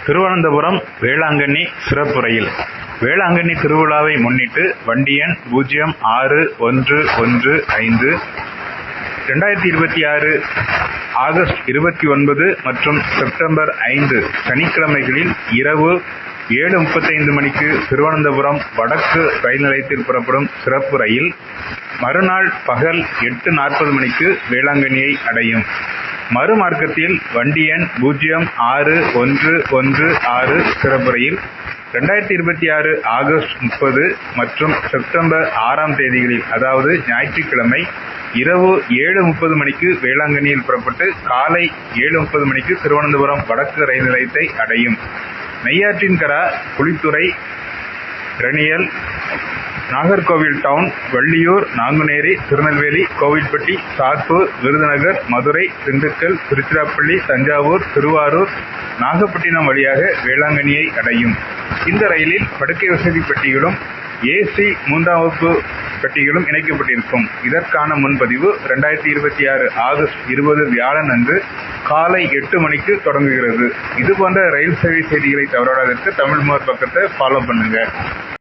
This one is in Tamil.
திருவனந்தபுரம் வேளாங்கண்ணி சிறப்பு ரயில். வேளாங்கண்ணி திருவிழாவை முன்னிட்டு வண்டி எண் 061115 2026 ஆகஸ்ட் 29 மற்றும் செப்டம்பர் 5 சனிக்கிழமைகளில் இரவு 7:35 மணிக்கு திருவனந்தபுரம் வடக்கு ரயில் நிலையத்தில் புறப்படும் சிறப்பு ரயில் மறுநாள் பகல் 8:40 மணிக்கு வேளாங்கண்ணியை அடையும். மறுமார்க்கத்தில் வண்டி எண் 061116 சிறப்பு ரயில் 2026 ஆகஸ்ட் 30 மற்றும் செப்டம்பர் 6ஆம் தேதிகளில், அதாவது ஞாயிற்றுக்கிழமை இரவு 7:30 மணிக்கு வேளாங்கண்ணியில் புறப்பட்டு காலை 7:30 மணிக்கு திருவனந்தபுரம் வடக்கு ரயில் நிலையத்தை அடையும். நெய்யாற்றின்கரா, குளித்துறை, இரணியல், நாகர்கோவில் டவுன், வள்ளியூர், நாங்குநேரி, திருநெல்வேலி, கோவில்பட்டி, சாத்தூர், விருதுநகர், மதுரை, திண்டுக்கல், திருச்சிராப்பள்ளி, தஞ்சாவூர், திருவாரூர், நாகப்பட்டினம் வழியாக வேளாங்கண்ணியை அடையும். இந்த ரயிலில் படுக்கை வசதி பெட்டிகளும் ஏசி 3ஆம் வகுப்பு பெட்டிகளும் இணைக்கப்பட்டிருக்கும். இதற்கான முன்பதிவு 2026 ஆகஸ்ட் 20 வியாழன் அன்று காலை 8 மணிக்கு தொடங்குகிறது. இதுபோன்ற ரயில் சேவை செய்திகளை தவறாததற்கு தமிழ் மோர் பக்கத்தை ஃபாலோ பண்ணுங்க.